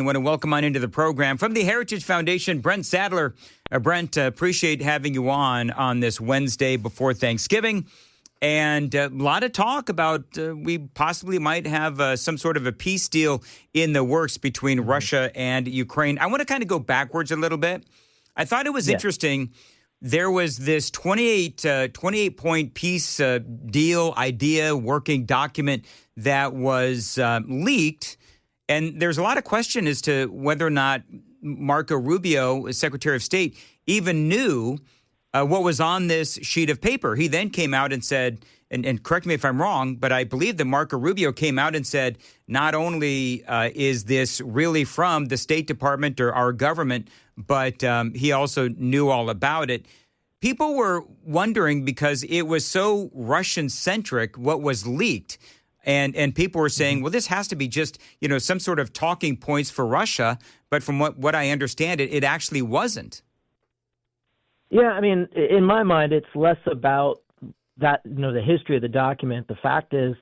I want to welcome on into the program from the Heritage Foundation, Brent Sadler. Brent, appreciate having you on this Wednesday before Thanksgiving. And a lot of talk about we possibly might have some sort of a peace deal in the works between Russia and Ukraine. I want to kind of go backwards a little bit. I thought it was interesting. There was this 28-point peace deal, idea, working document that was leaked. And there's a lot of question as to whether or not Marco Rubio, Secretary of State, even knew what was on this sheet of paper. He then came out and said, and correct me if I'm wrong, but I believe that Marco Rubio came out and said, not only is this really from the State Department or our government, but he also knew all about it. People were wondering because it was so Russian-centric what was leaked. And people were saying, well, this has to be just, some sort of talking points for Russia. But from what I understand, it actually wasn't. Yeah, I mean, in my mind, it's less about that, the history of the document. The fact is,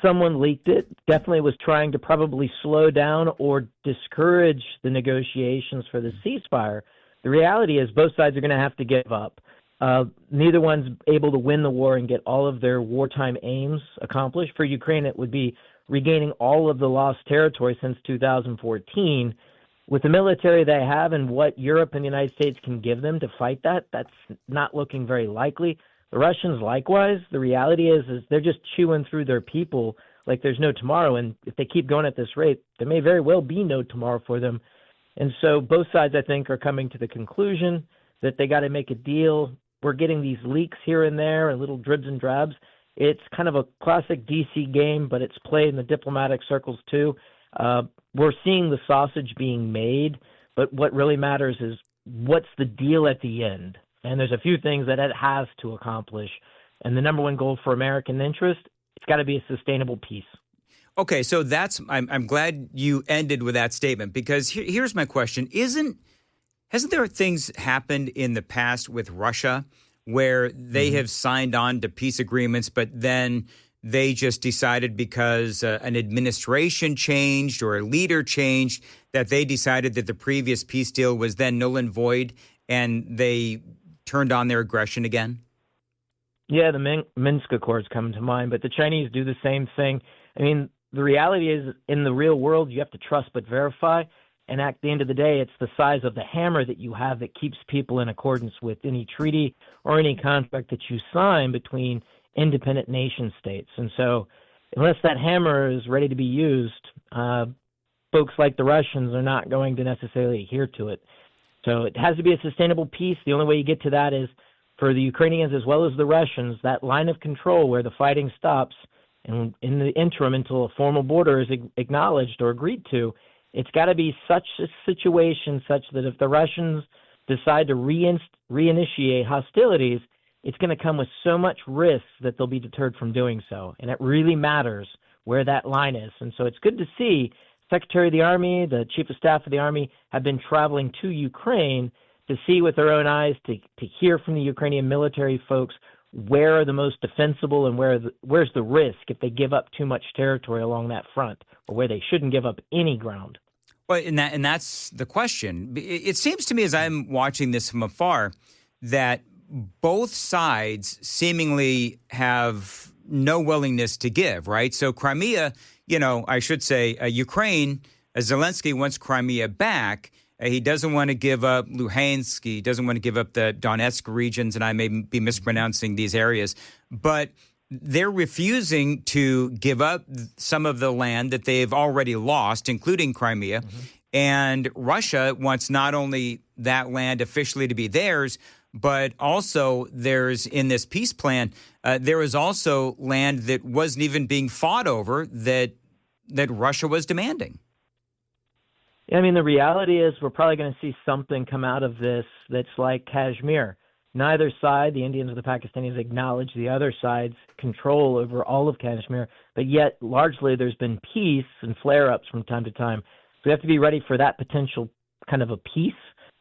someone leaked it, definitely was trying to probably slow down or discourage the negotiations for the ceasefire. The reality is both sides are going to have to give up. Neither one's able to win the war and get all of their wartime aims accomplished. For Ukraine, it would be regaining all of the lost territory since 2014. With the military they have and what Europe and the United States can give them to fight that, that's not looking very likely. The Russians, likewise, the reality is they're just chewing through their people like there's no tomorrow. And if they keep going at this rate, there may very well be no tomorrow for them. And so both sides, I think, are coming to the conclusion that they got to make a deal. We're getting these leaks here and there and little dribs and drabs. It's kind of a classic DC game, but it's played in the diplomatic circles too. We're seeing the sausage being made, but what really matters is what's the deal at the end. And there's a few things that it has to accomplish. And the number one goal for American interest, it's got to be a sustainable peace. Okay, so I'm glad you ended with that statement because here's my question. Hasn't there things happened in the past with Russia where they have signed on to peace agreements, but then they just decided because an administration changed or a leader changed that they decided that the previous peace deal was then null and void and they turned on their aggression again? Yeah, the Minsk Accords come to mind, but the Chinese do the same thing. I mean, the reality is in the real world, you have to trust but verify. And at the end of the day, it's the size of the hammer that you have that keeps people in accordance with any treaty or any contract that you sign between independent nation states. And so unless that hammer is ready to be used, folks like the Russians are not going to necessarily adhere to it. So it has to be a sustainable peace. The only way you get to that is for the Ukrainians as well as the Russians, that line of control where the fighting stops. And in the interim, until a formal border is acknowledged or agreed to, it's got to be such a situation such that if the Russians decide to reinitiate hostilities, it's going to come with so much risk that they'll be deterred from doing so. And it really matters where that line is. And so it's good to see Secretary of the Army, the Chief of Staff of the Army have been traveling to Ukraine to see with their own eyes, to hear from the Ukrainian military folks where are the most defensible and where's the risk if they give up too much territory along that front, or where they shouldn't give up any ground. Well, and that's the question. It seems to me as I'm watching this from afar that both sides seemingly have no willingness to give, right? So Crimea, I should say Ukraine, Zelensky wants Crimea back. He doesn't want to give up Luhansk. He doesn't want to give up the Donetsk regions, and I may be mispronouncing these areas. But they're refusing to give up some of the land that they've already lost, including Crimea. And Russia wants not only that land officially to be theirs, but also there's in this peace plan, there is also land that wasn't even being fought over that Russia was demanding. I mean, the reality is we're probably going to see something come out of this that's like Kashmir. Neither side, the Indians or the Pakistanis, acknowledge the other side's control over all of Kashmir, but yet largely there's been peace and flare-ups from time to time. So we have to be ready for that potential kind of a peace,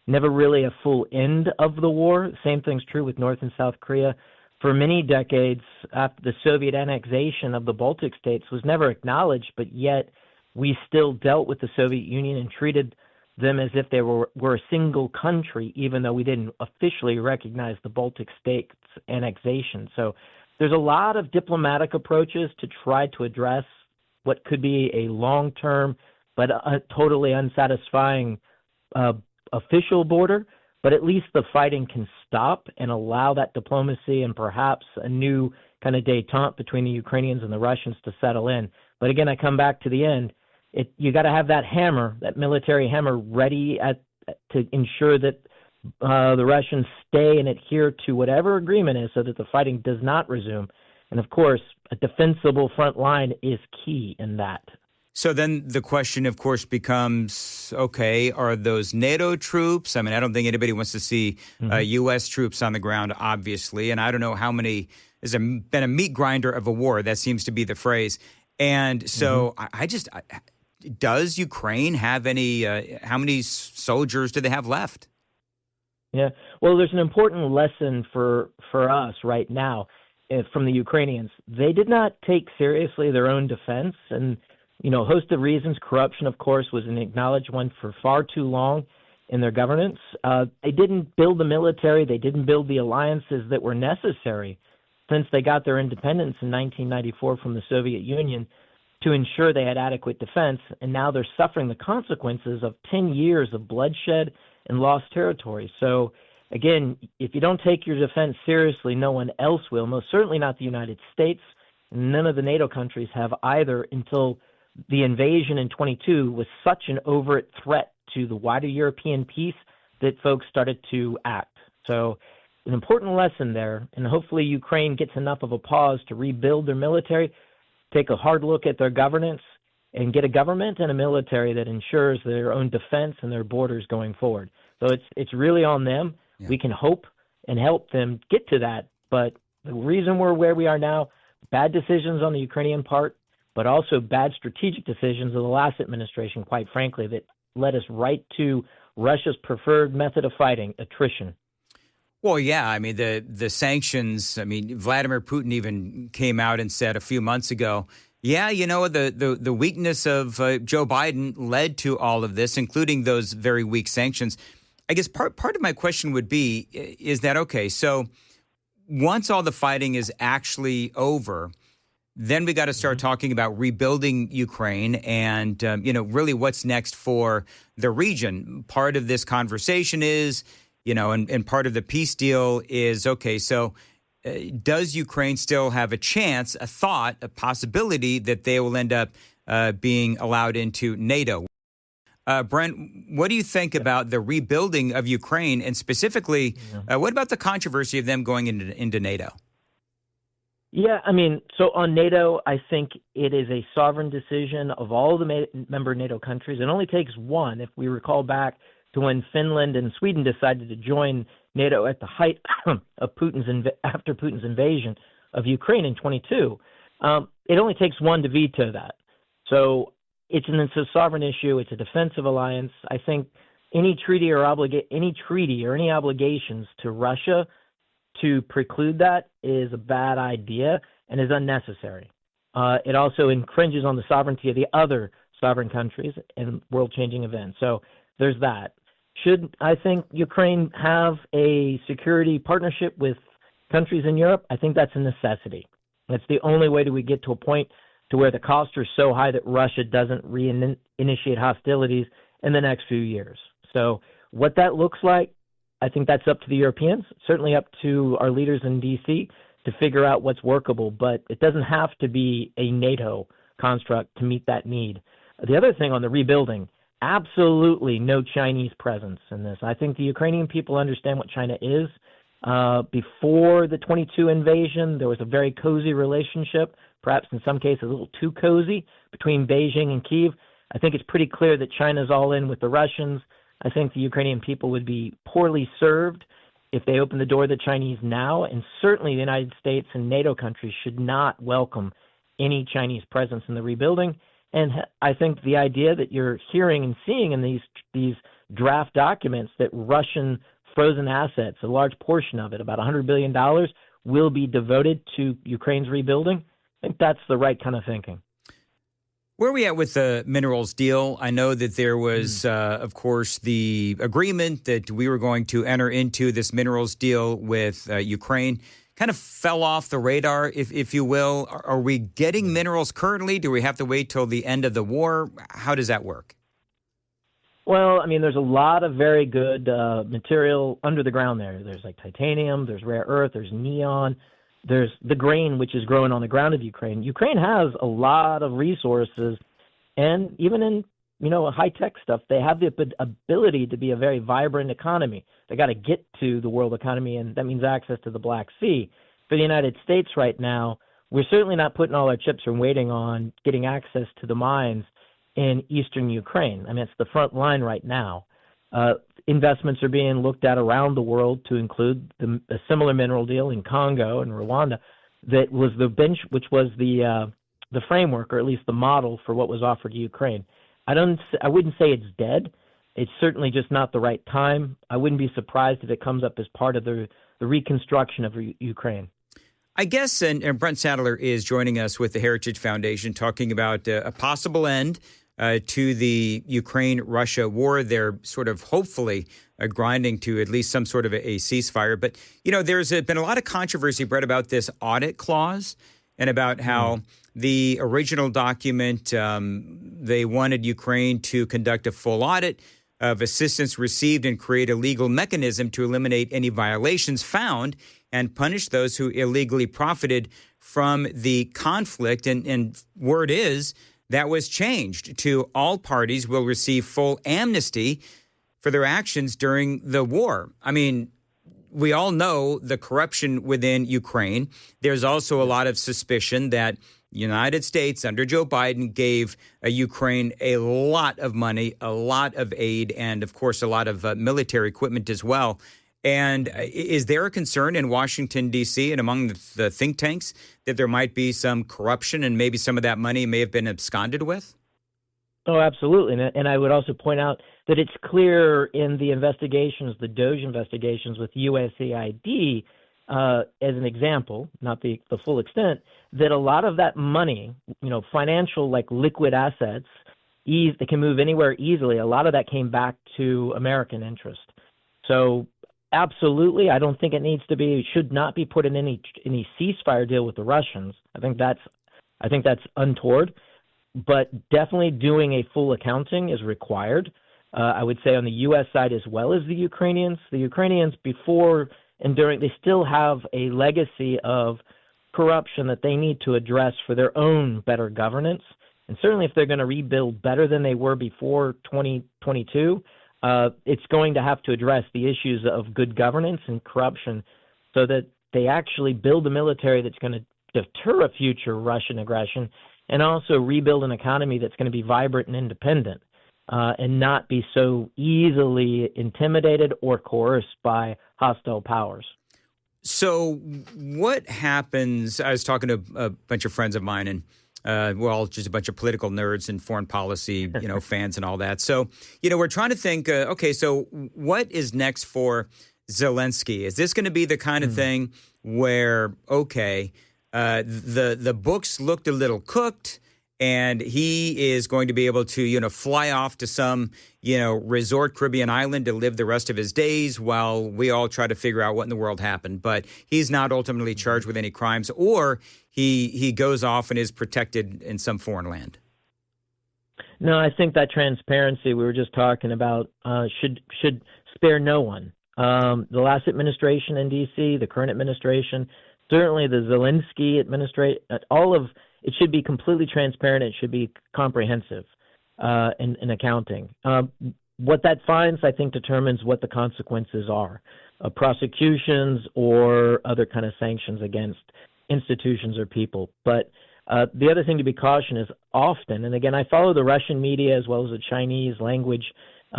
never really a full end of the war. Same thing's true with North and South Korea. For many decades, after the Soviet annexation of the Baltic states was never acknowledged, but yet we still dealt with the Soviet Union and treated them as if they were a single country, even though we didn't officially recognize the Baltic states annexation. So there's a lot of diplomatic approaches to try to address what could be a long-term but a totally unsatisfying official border. But at least the fighting can stop and allow that diplomacy and perhaps a new kind of détente between the Ukrainians and the Russians to settle in. But again, I come back to the end. You got to have that hammer, that military hammer, ready to ensure that the Russians stay and adhere to whatever agreement is so that the fighting does not resume. And of course, a defensible front line is key in that. So then the question, of course, becomes, okay, are those NATO troops? I mean, I don't think anybody wants to see U.S. troops on the ground, obviously. And I don't know how many, there's been a meat grinder of a war. That seems to be the phrase. And so does Ukraine have any, how many soldiers do they have left? Yeah, well, there's an important lesson for us right now from the Ukrainians. They did not take seriously their own defense. And, you know, a host of reasons. Corruption, of course, was an acknowledged one for far too long in their governance. They didn't build the military. They didn't build the alliances that were necessary since they got their independence in 1994 from the Soviet Union to ensure they had adequate defense. And now they're suffering the consequences of 10 years of bloodshed and lost territory. So, again, if you don't take your defense seriously, no one else will, most certainly not the United States. None of the NATO countries have either until the invasion in 22 was such an overt threat to the wider European peace that folks started to act. So an important lesson there, and hopefully Ukraine gets enough of a pause to rebuild their military, take a hard look at their governance, and get a government and a military that ensures their own defense and their borders going forward. So it's really on them. Yeah. We can hope and help them get to that, but the reason we're where we are now, bad decisions on the Ukrainian part, but also bad strategic decisions of the last administration, quite frankly, that led us right to Russia's preferred method of fighting, attrition. Well, yeah, I mean, the sanctions, I mean, Vladimir Putin even came out and said a few months ago, yeah, you know, the weakness of Joe Biden led to all of this, including those very weak sanctions. I guess part of my question would be, is that, okay, so once all the fighting is actually over, then we got to start talking about rebuilding Ukraine and, you know, really what's next for the region. Part of this conversation is, you know, and part of the peace deal is, okay, so does Ukraine still have a chance, a thought, a possibility that they will end up being allowed into NATO? Brent, what do you think about the rebuilding of Ukraine, and specifically, what about the controversy of them going into NATO? Yeah, I mean, so on NATO, I think it is a sovereign decision of all the member NATO countries. It only takes one. If we recall back to when Finland and Sweden decided to join NATO at the height of after Putin's invasion of Ukraine in 22, it only takes one to veto that. So it's a sovereign issue. It's a defensive alliance. I think any treaty or any obligations to Russia to preclude that is a bad idea and is unnecessary. It also infringes on the sovereignty of the other sovereign countries in world-changing events. So there's that. Should, I think, Ukraine have a security partnership with countries in Europe? I think that's a necessity. That's the only way that we get to a point to where the costs are so high that Russia doesn't reinitiate hostilities in the next few years. So what that looks like, I think that's up to the Europeans, certainly up to our leaders in D.C. to figure out what's workable, but it doesn't have to be a NATO construct to meet that need. The other thing on the rebuilding, absolutely no Chinese presence in this. I think the Ukrainian people understand what China is. Before the 22 invasion, there was a very cozy relationship, perhaps in some cases a little too cozy, between Beijing and Kyiv. I think it's pretty clear that China's all in with the Russians. I think the Ukrainian people would be poorly served if they open the door to the Chinese now, and certainly the United States and NATO countries should not welcome any Chinese presence in the rebuilding. And I think the idea that you're hearing and seeing in these draft documents that Russian frozen assets, a large portion of it, about $100 billion, will be devoted to Ukraine's rebuilding, I think that's the right kind of thinking. Where are we at with the minerals deal? I know that there was, of course, the agreement that we were going to enter into this minerals deal with Ukraine. Kind of fell off the radar, if you will. Are we getting minerals currently? Do we have to wait till the end of the war? How does that work? Well, I mean, there's a lot of very good material under the ground there. There's like titanium, there's rare earth, there's neon, there's the grain, which is growing on the ground of Ukraine. Ukraine has a lot of resources, and even in, high-tech stuff, they have the ability to be a very vibrant economy. They got to get to the world economy, and that means access to the Black Sea. For the United States right now, we're certainly not putting all our chips and waiting on getting access to the mines in eastern Ukraine. I mean, it's the front line right now. Investments are being looked at around the world to include a similar mineral deal in Congo and Rwanda that was which was the framework, or at least the model for what was offered to Ukraine. I wouldn't say it's dead. It's certainly just not the right time. I wouldn't be surprised if it comes up as part of the reconstruction of Ukraine. I guess, and Brent Sadler is joining us with the Heritage Foundation, talking about a possible end to the Ukraine-Russia war. They're sort of hopefully grinding to at least some sort of a ceasefire. But, there's been a lot of controversy, Brett, about this audit clause and about how the original document, they wanted Ukraine to conduct a full audit of assistance received and create a legal mechanism to eliminate any violations found and punish those who illegally profited from the conflict. And word is that was changed to all parties will receive full amnesty for their actions during the war. I mean, we all know the corruption within Ukraine. There's also a lot of suspicion that the United States under Joe Biden gave Ukraine a lot of money, a lot of aid, and, of course, a lot of military equipment as well. And is there a concern in Washington, D.C., and among the think tanks that there might be some corruption and maybe some of that money may have been absconded with? Oh, absolutely. And I would also point out that it's clear in the investigations, the DOJ investigations with USAID, as an example, not the full extent, that a lot of that money, financial, like liquid assets, they can move anywhere easily. A lot of that came back to American interest. So absolutely, I don't think it should not be put in any ceasefire deal with the Russians. I think that's untoward. But definitely doing a full accounting is required. I would say on the U.S. side as well as the Ukrainians. The Ukrainians before and during, they still have a legacy of corruption that they need to address for their own better governance. And certainly if they're going to rebuild better than they were before 2022, it's going to have to address the issues of good governance and corruption so that they actually build a military that's going to deter a future Russian aggression and also rebuild an economy that's going to be vibrant and independent and not be so easily intimidated or coerced by hostile powers. So what happens? I was talking to a bunch of friends of mine, and we're all just a bunch of political nerds and foreign policy, fans and all that. So, we're trying to think, okay, so what is next for Zelensky? Is this going to be the kind of thing where, okay, the books looked a little cooked, and he is going to be able to, fly off to some, resort Caribbean island to live the rest of his days while we all try to figure out what in the world happened. But he's not ultimately charged with any crimes, or he goes off and is protected in some foreign land. No, I think that transparency we were just talking about should spare no one. The last administration in D.C., the current administration, certainly the Zelensky administration, it should be completely transparent. It should be comprehensive in accounting. What that finds, I think, determines what the consequences are, prosecutions or other kind of sanctions against institutions or people. But the other thing to be cautious is often, and again, I follow the Russian media as well as the Chinese language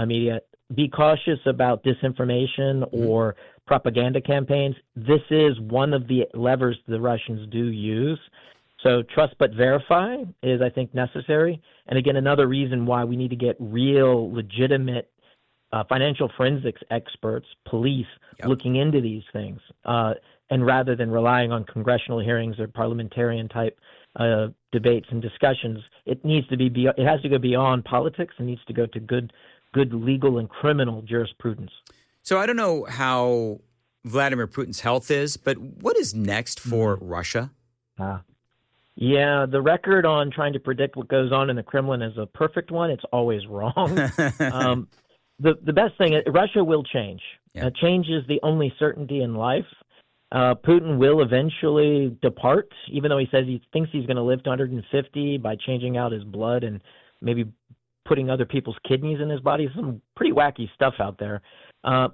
media, be cautious about disinformation or propaganda campaigns. This is one of the levers the Russians do use. So trust but verify is, I think, necessary. And again, another reason why we need to get real, legitimate financial forensics experts, police, looking into these things. And rather than relying on congressional hearings or parliamentarian type debates and discussions. It needs to be it has to go beyond politics. It needs to go to good legal and criminal jurisprudence. So I don't know how Vladimir Putin's health is, but what is next for Russia? Yeah, the record on trying to predict what goes on in the Kremlin is a perfect one. It's always wrong. The best thing is Russia will change. Yeah. Change is the only certainty in life. Putin will eventually depart, even though he says he thinks he's going to live to 150 by changing out his blood and maybe putting other people's kidneys in his body. Some pretty wacky stuff out there.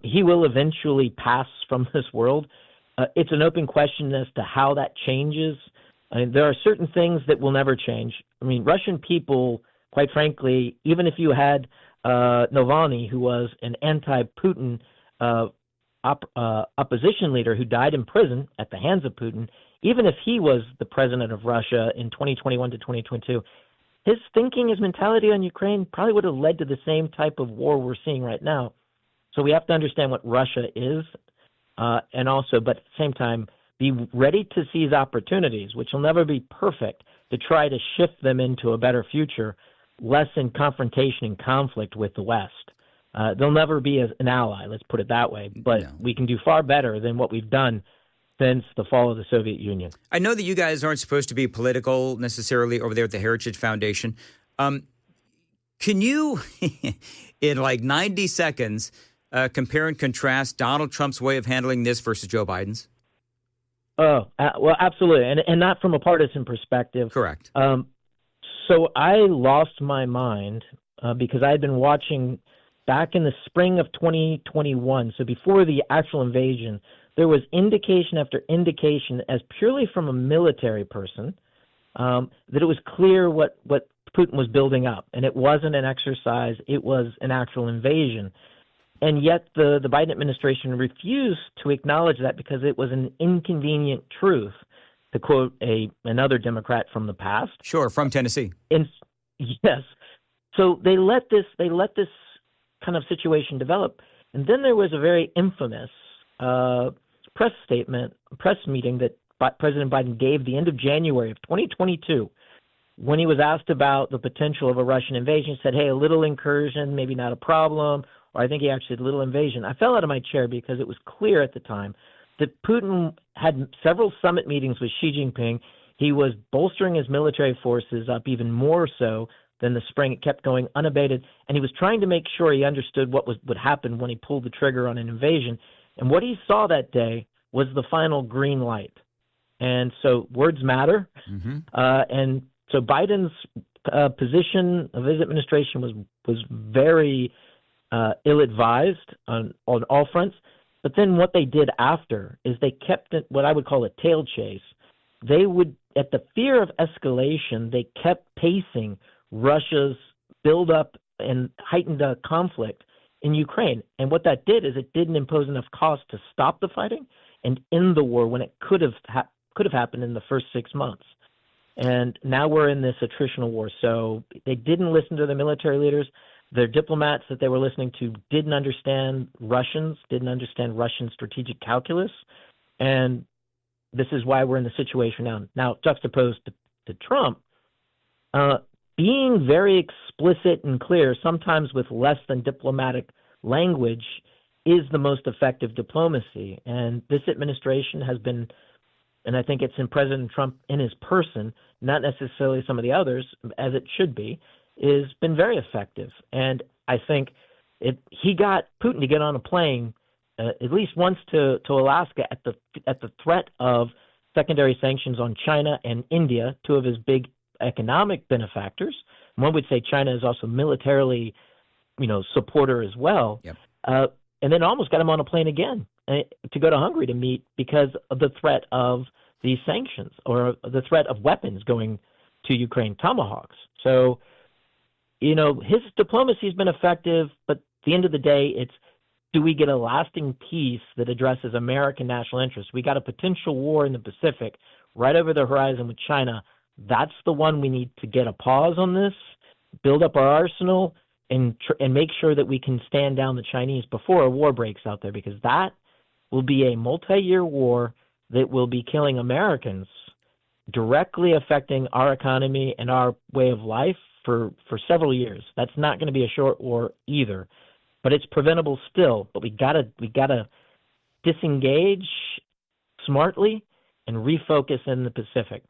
He will eventually pass from this world. It's an open question as to how that changes. I mean, there are certain things that will never change. I mean, Russian people, quite frankly, even if you had Navalny, who was an anti-Putin opposition leader who died in prison at the hands of Putin, even if he was the president of Russia in 2021 to 2022, his thinking, his mentality on Ukraine probably would have led to the same type of war we're seeing right now. So we have to understand what Russia is, and also, but at the same time, be ready to seize opportunities, which will never be perfect, to try to shift them into a better future, less in confrontation and conflict with the West. They'll never be an ally, let's put it that way, but we can do far better than what we've done since the fall of the Soviet Union. I know that you guys aren't supposed to be political necessarily over there at the Heritage Foundation. Can you, in like 90 seconds, compare and contrast Donald Trump's way of handling this versus Joe Biden's? Oh, well, absolutely, and not from a partisan perspective. Correct. So I lost my mind because I had been watching back in the spring of 2021, so before the actual invasion, there was indication after indication, as purely from a military person, that it was clear what Putin was building up, and it wasn't an exercise, it was an actual invasion. And yet the Biden administration refused to acknowledge that because it was an inconvenient truth, to quote another Democrat from the past. Sure, from Tennessee. Yes. So they let this kind of situation develop. And then there was a very infamous press meeting that President Biden gave the end of January of 2022 when he was asked about the potential of a Russian invasion. He said, hey, a little incursion, maybe not a problem. Or I think he actually said little invasion. I fell out of my chair because it was clear at the time that Putin had several summit meetings with Xi Jinping. He was bolstering his military forces up even more so than the spring. It kept going unabated. And he was trying to make sure he understood what would happen when he pulled the trigger on an invasion. And what he saw that day was the final green light. And so words matter. Mm-hmm. And so Biden's position of his administration was very ill-advised on all fronts. But then what they did after is they kept it what I would call a tail chase. They would, at the fear of escalation, they kept pacing Russia's buildup and heightened conflict in Ukraine. And what that did is it didn't impose enough cost to stop the fighting and end the war when it could have happened in the first 6 months. And now we're in this attritional war. So they didn't listen to the military leaders. Their diplomats that they were listening to didn't understand Russian strategic calculus. And this is why we're in the situation now. Now, juxtaposed to Trump, being very explicit and clear, sometimes with less than diplomatic language, is the most effective diplomacy. And this administration has been, and I think it's in President Trump in his person, not necessarily some of the others, as it should be, has been very effective. And I think he got Putin to get on a plane at least once to Alaska at the threat of secondary sanctions on China and India, two of his big economic benefactors. One would say China is also militarily, supporter as well. Yep. And then almost got him on a plane again to go to Hungary to meet because of the threat of these sanctions or the threat of weapons going to Ukraine, Tomahawks. So, his diplomacy has been effective, but at the end of the day, it's, do we get a lasting peace that addresses American national interests? We got a potential war in the Pacific right over the horizon with China. That's the one we need to get a pause on this, build up our arsenal, and make sure that we can stand down the Chinese before a war breaks out there, because that will be a multi-year war that will be killing Americans directly affecting our economy and our way of life for several years. That's not going to be a short war either, but it's preventable still. But we gotta disengage smartly and refocus in the Pacific.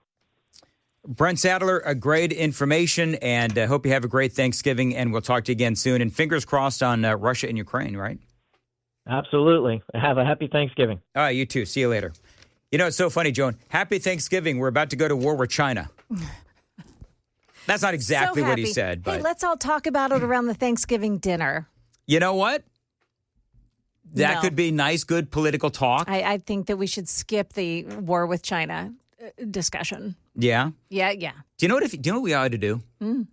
Brent Sadler, great information, and hope you have a great Thanksgiving, and we'll talk to you again soon. And fingers crossed on Russia and Ukraine, right? Absolutely. Have a happy Thanksgiving. All right, you too. See you later. You know, it's so funny, Joan. Happy Thanksgiving. We're about to go to war with China. That's not exactly what he said. But hey, let's all talk about it around the Thanksgiving dinner. You know what? That could be nice, good political talk. I think that we should skip the war with China discussion. Yeah? Yeah. Do you know what we ought to do?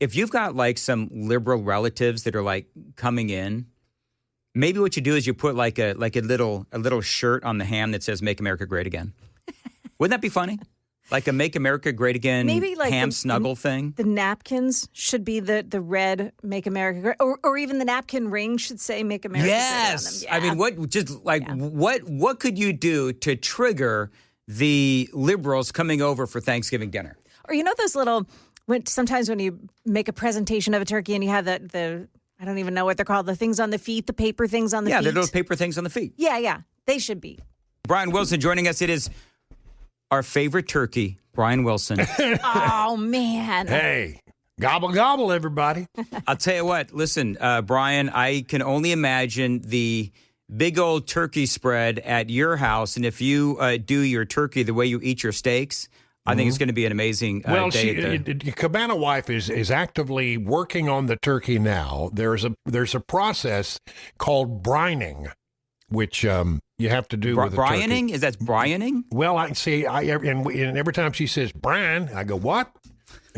If you've got like some liberal relatives that are like coming in, maybe what you do is you put like a little shirt on the ham that says "Make America Great Again." Wouldn't that be funny? Like a "Make America Great Again" maybe like ham snuggle thing. The napkins should be the red "Make America Great," or even the napkin ring should say "Make America Great" on them. Yeah. I mean, what could you do to trigger the liberals coming over for Thanksgiving dinner? Or those little sometimes when you make a presentation of a turkey and you have the I don't even know what they're called, the things on the feet, the paper things on the feet. Yeah, the little paper things on the feet. Yeah, they should be. Brian Wilson joining us. It is our favorite turkey, Brian Wilson. Oh, man. Hey, gobble, gobble, everybody. I'll tell you what. Listen, Brian, I can only imagine the big old turkey spread at your house. And if you do your turkey the way you eat your steaks, I think it's going to be an amazing day. Cabana Wife is actively working on the turkey now. There's a process called brining, which you have to do with a turkey. Brianing? Is that brianing? Well, I see. And every time she says brine, I go, what?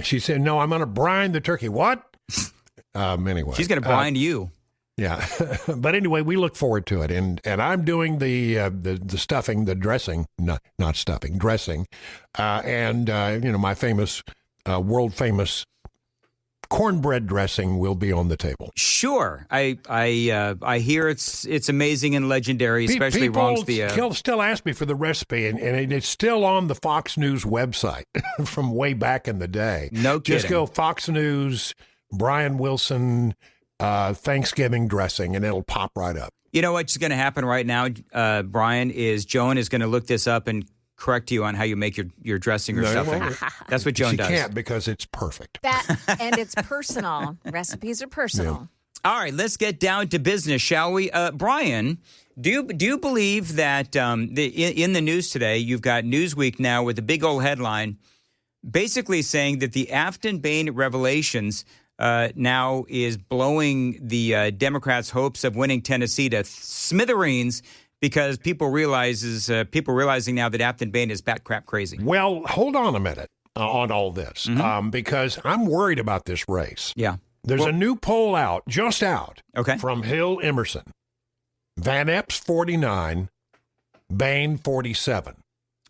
She said, no, I'm going to brine the turkey. What? Anyway, she's going to brine you. Yeah, but anyway, we look forward to it, and I'm doing the stuffing, the dressing, not stuffing, dressing, and my famous, world famous cornbread dressing will be on the table. Sure, I hear it's amazing and legendary, especially amongst the. People still ask me for the recipe, and it's still on the Fox News website from way back in the day. No kidding. Just go Fox News, Brian Wilson. Thanksgiving dressing, and it'll pop right up. You know what's going to happen right now, Brian, is Joan is going to look this up and correct you on how you make your dressing or stuffing. That's what Joan does. She can't because it's perfect. And it's personal. Recipes are personal. Yeah. All right, let's get down to business, shall we? Brian, do you believe that in the news today, you've got Newsweek now with a big old headline basically saying that the Afton Bain revelations now is blowing the Democrats' hopes of winning Tennessee to smithereens because people realizing now that Afton Bain is bat crap crazy. Well, hold on a minute on all this because I'm worried about this race. Yeah. There's a new poll just out from Hill Emerson. Van Epps 49, Bain 47.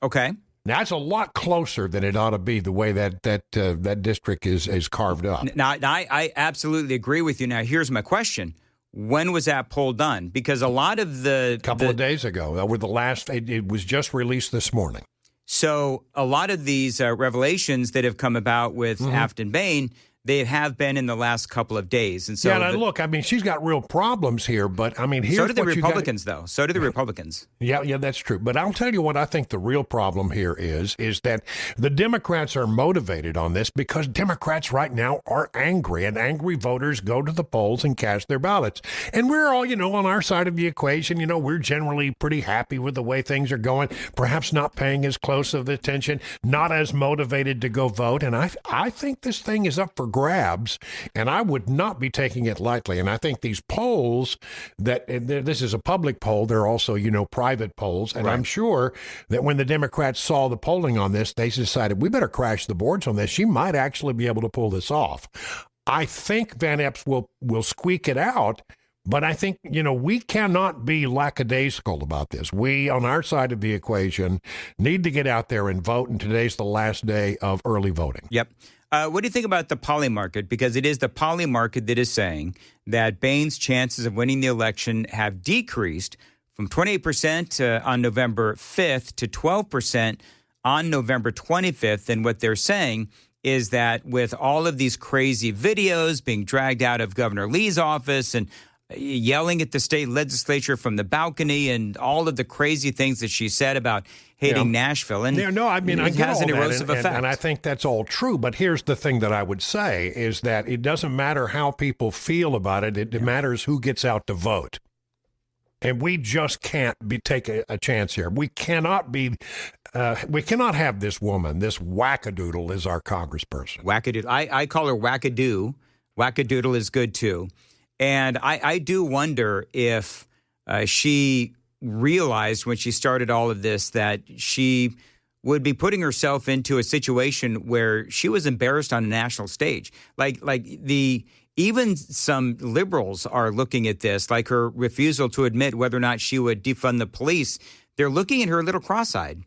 Okay. Now, that's a lot closer than it ought to be the way that district is carved up. Now, I absolutely agree with you. Now, here's my question. When was that poll done? Because a lot of a couple of days ago. It was just released this morning. So a lot of these revelations that have come about with Afton Bain, they have been in the last couple of days. And so look, I mean, she's got real problems here, but I mean, here's so do the Republicans, though. So do the Republicans. Yeah, that's true. But I'll tell you what I think the real problem here is that the Democrats are motivated on this because Democrats right now are angry, and angry voters go to the polls and cast their ballots. And we're all, on our side of the equation, we're generally pretty happy with the way things are going, perhaps not paying as close of attention, not as motivated to go vote. And I think this thing is up for grabs, and I would not be taking it lightly. And I think these polls this is a public poll, they're also, private polls. And I'm sure that when the Democrats saw the polling on this, they decided we better crash the boards on this. She might actually be able to pull this off. I think Van Epps will squeak it out. But I think, we cannot be lackadaisical about this. We, on our side of the equation, need to get out there and vote, and today's the last day of early voting. Yep. What do you think about the poly market? Because it is the poly market that is saying that Bain's chances of winning the election have decreased from 28% on November 5th to 12% on November 25th. And what they're saying is that with all of these crazy videos being dragged out of Governor Lee's office and yelling at the state legislature from the balcony and all of the crazy things that she said about hating Nashville. And I get has all an erosive that, effect. and I think that's all true. But here's the thing that I would say is that it doesn't matter how people feel about it. It matters who gets out to vote. And we just can't take a chance here. We cannot have this woman, this wackadoodle, as our congressperson. Wackadoodle. I call her wackadoo. Wackadoodle is good too. And I do wonder if she realized when she started all of this that she would be putting herself into a situation where she was embarrassed on a national stage. Even some liberals are looking at this, like her refusal to admit whether or not she would defund the police. They're looking at her a little cross-eyed.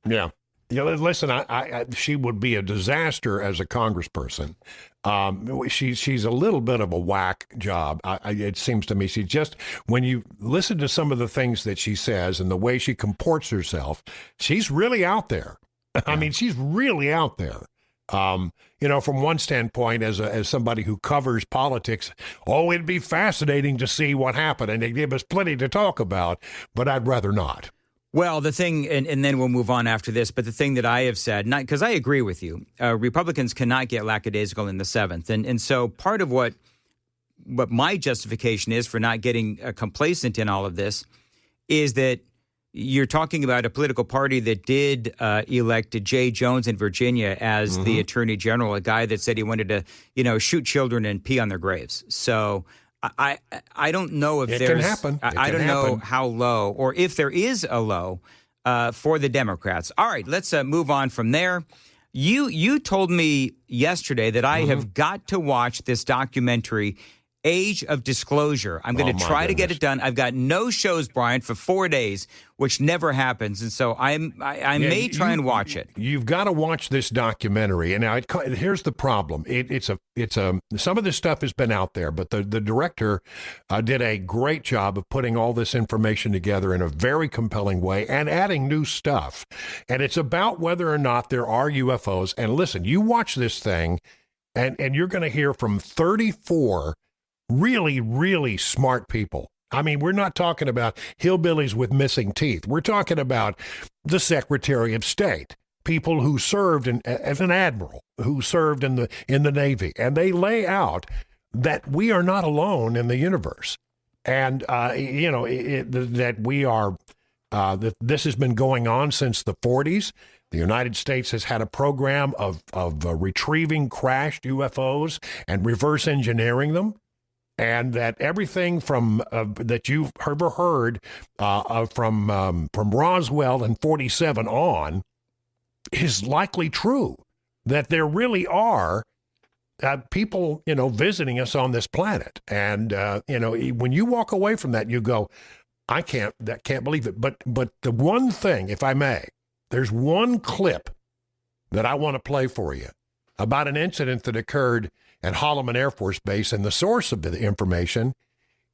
Yeah. Listen, she would be a disaster as a congressperson. She's a little bit of a whack job. It seems to me. When you listen to some of the things that she says and the way she comports herself, she's really out there. I mean, she's really out there. From one standpoint, as somebody who covers politics, it'd be fascinating to see what happened, and they give us plenty to talk about, but I'd rather not. Well, the thing, and then we'll move on after this, but the thing that I have said, not because I agree with you, Republicans cannot get lackadaisical in the seventh. And so part of what my justification is for not getting complacent in all of this is that you're talking about a political party that did elect Jay Jones in Virginia as the attorney general, a guy that said he wanted to, shoot children and pee on their graves. So I don't know if it there's... can happen. I don't know how low, or if there is a low for the Democrats. All right, let's move on from there. You told me yesterday that I have got to watch this documentary, Age of Disclosure. I'm going to try to get it done. I've got no shows, Brian, for 4 days, which never happens. And so I may try and watch it. You've got to watch this documentary. And here's the problem. It's some of this stuff has been out there, but the director did a great job of putting all this information together in a very compelling way and adding new stuff. And it's about whether or not there are UFOs. And listen, you watch this thing and you're going to hear from 34 really, really smart people. I mean, we're not talking about hillbillies with missing teeth. We're talking about the Secretary of State, people who served as an admiral, who served in the Navy, and they lay out that we are not alone in the universe, and that we are that this has been going on since the 40s. The United States has had a program of retrieving crashed UFOs and reverse engineering them. And that everything from that you've ever heard from Roswell and 47 on is likely true. That there really are people, visiting us on this planet. And when you walk away from that, you go, I can't believe it. But the one thing, if I may, there's one clip that I want to play for you about an incident that occurred at Holloman Air Force Base, and the source of the information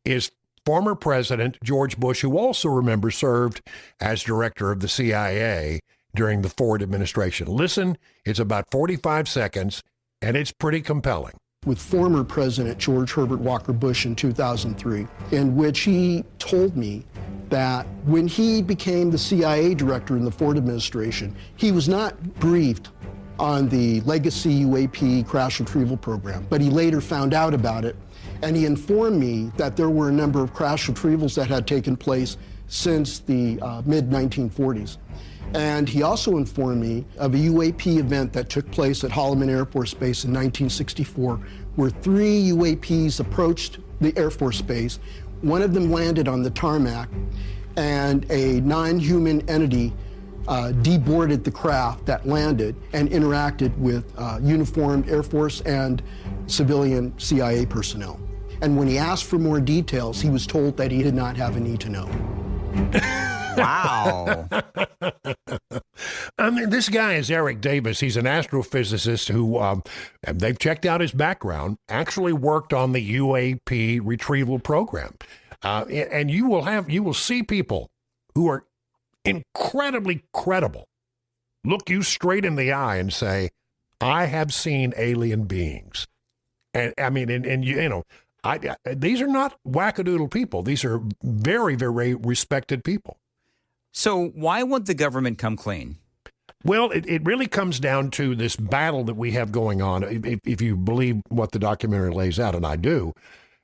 is former President George Bush, who also, remember, served as director of the CIA during the Ford administration. Listen, it's about 45 seconds, and it's pretty compelling. With former President George Herbert Walker Bush in 2003, in which he told me that when he became the CIA director in the Ford administration, he was not briefed on the legacy UAP crash retrieval program, but he later found out about it, and he informed me that there were a number of crash retrievals that had taken place since the mid-1940s. And he also informed me of a UAP event that took place at Holloman Air Force Base in 1964, where 3 UAPs approached the Air Force Base. One of them landed on the tarmac, and a non-human entity deboarded the craft that landed and interacted with uniformed Air Force and civilian CIA personnel. And when he asked for more details, he was told that he did not have a need to know. Wow. I mean, this guy is Eric Davis. He's an astrophysicist who, they've checked out his background, actually worked on the UAP retrieval program. And you will see people who are incredibly credible look you straight in the eye and say, I have seen alien beings. And I mean, and you know, these are not wackadoodle people. These are very, very respected people. So why won't the government come clean? Well, it really comes down to this battle that we have going on, if you believe what the documentary lays out, and I do,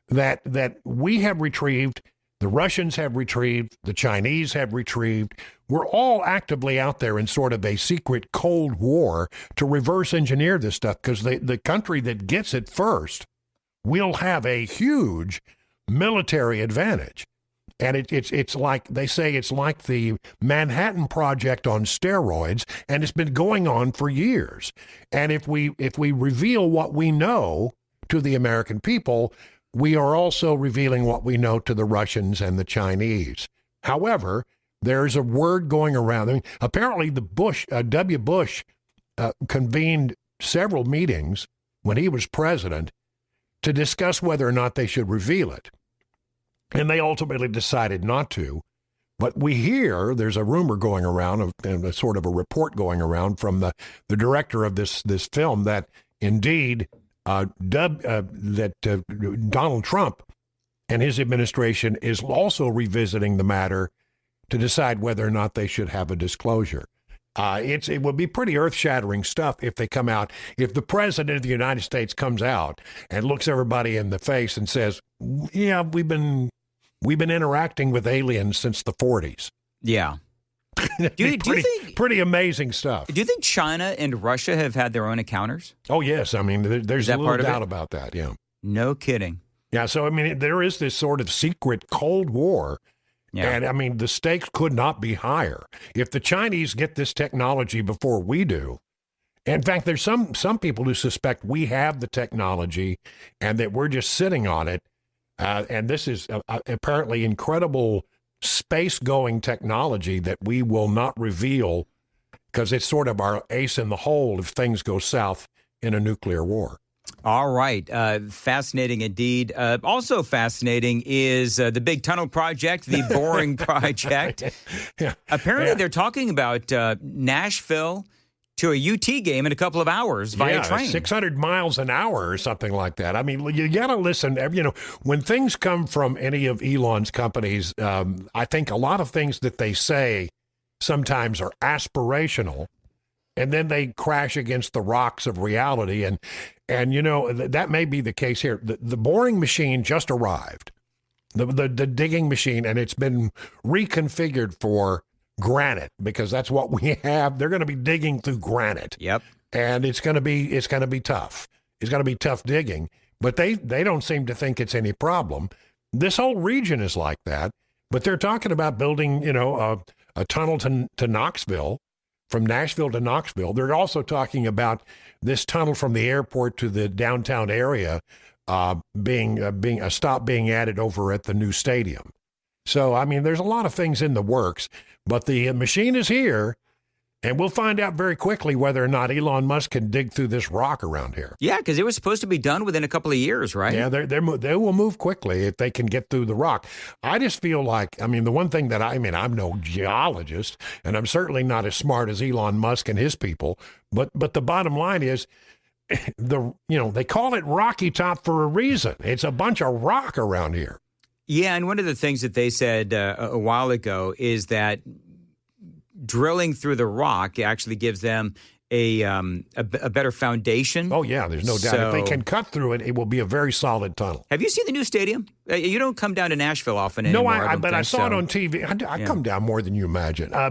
that we have retrieved, the Russians have retrieved, the Chinese have retrieved. We're all actively out there in sort of a secret Cold War to reverse engineer this stuff, because the country that gets it first will have a huge military advantage. And it's like, they say it's like the Manhattan Project on steroids, and it's been going on for years. And if we reveal what we know to the American people, we are also revealing what we know to the Russians and the Chinese. However, there's a word going around. I mean, apparently W. Bush convened several meetings when he was president to discuss whether or not they should reveal it. And they ultimately decided not to. But we hear there's a rumor going around, a sort of a report going around from the director of this film that indeed Donald Trump and his administration is also revisiting the matter to decide whether or not they should have a disclosure. It would be pretty earth-shattering stuff if they come out. If the president of the United States comes out and looks everybody in the face and says, "Yeah, we've been interacting with aliens since the 40s." Yeah. Do you think pretty amazing stuff? Do you think China and Russia have had their own encounters? Oh yes, I mean there's a little doubt about that. Yeah. No kidding. Yeah. So I mean there is this sort of secret Cold War. Yeah. And I mean, the stakes could not be higher. If the Chinese get this technology before we do, in fact, there's some people who suspect we have the technology and that we're just sitting on it. And this is apparently incredible space-going technology that we will not reveal because it's sort of our ace in the hole if things go south in a nuclear war. All right. Fascinating indeed. Also fascinating is the big tunnel project, the boring project. Yeah. Apparently, they're talking about Nashville to a UT game in a couple of hours via train. 600 miles an hour or something like that. I mean, you got to listen. You know, when things come from any of Elon's companies, I think a lot of things that they say sometimes are aspirational, and then they crash against the rocks of reality. And you know, that may be the case here. The boring machine just arrived, the digging machine, and it's been reconfigured for granite because that's what we have. They're going to be digging through granite. Yep. And it's going to be tough. It's going to be tough digging, but they don't seem to think it's any problem. This whole region is like that, but they're talking about building, you know, a tunnel to Knoxville, from Nashville to Knoxville. They're also talking about this tunnel from the airport to the downtown area being added over at the new stadium. So, I mean, there's a lot of things in the works, but the machine is here, and we'll find out very quickly whether or not Elon Musk can dig through this rock around here. Yeah, because it was supposed to be done within a couple of years, right? Yeah, they will move quickly if they can get through the rock. I just feel like, I mean, the one thing that I'm no geologist, and I'm certainly not as smart as Elon Musk and his people, but the bottom line is, they call it Rocky Top for a reason. It's a bunch of rock around here. Yeah, and one of the things that they said a while ago is that drilling through the rock actually gives them a better foundation. Oh, yeah, there's no doubt. If they can cut through it, it will be a very solid tunnel. Have you seen the new stadium? You don't come down to Nashville often anymore. No, but I saw it on TV. I come down more than you imagine. I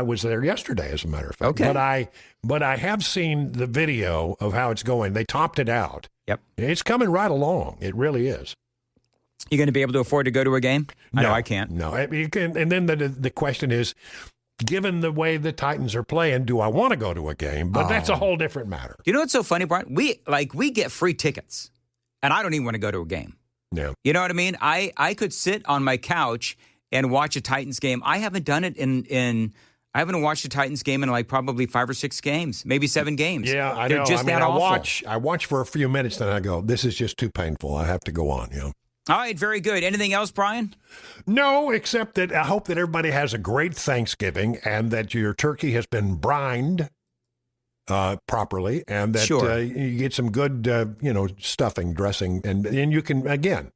was there yesterday, as a matter of fact. Okay. But I have seen the video of how it's going. They topped it out. Yep. It's coming right along. It really is. You going to be able to afford to go to a game? No, I know I can't. No, you can, and then the question is, given the way the Titans are playing, do I want to go to a game? But that's a whole different matter. You know what's so funny, Brent? We get free tickets, and I don't even want to go to a game. Yeah. You know what I mean? I could sit on my couch and watch a Titans game. I haven't done it I haven't watched a Titans game in like probably 5 or 6 games, maybe 7 games. Yeah, I They're know. Just that awful. I watch for a few minutes, then I go, this is just too painful. I have to go on, you know. All right, very good. Anything else, Brian? No, except that I hope that everybody has a great Thanksgiving and that your turkey has been brined properly, and that you get some good, stuffing, dressing, and you can, again,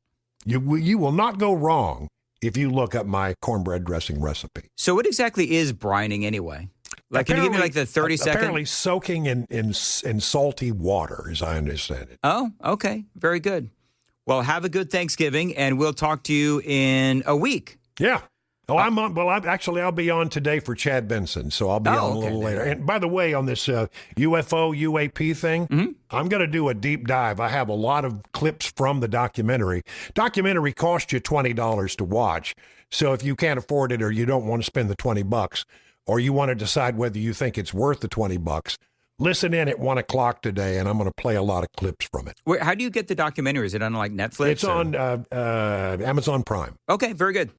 you will not go wrong if you look up my cornbread dressing recipe. So what exactly is brining anyway? Like, can you give me like the 30-second? Apparently soaking in salty water, as I understand it. Oh, okay. Very good. Well, have a good Thanksgiving, and we'll talk to you in a week. Yeah. Oh, I'm on. Well, I'll be on today for Chad Benson, so I'll be on a little later. And by the way, on this UFO UAP thing, I'm going to do a deep dive. I have a lot of clips from the documentary. Documentary costs you $20 to watch, so if you can't afford it or you don't want to spend the $20, or you want to decide whether you think it's worth the $20, listen in at 1 o'clock today, and I'm going to play a lot of clips from it. How do you get the documentary? Is it on like Netflix? It's on Amazon Prime. Okay, very good.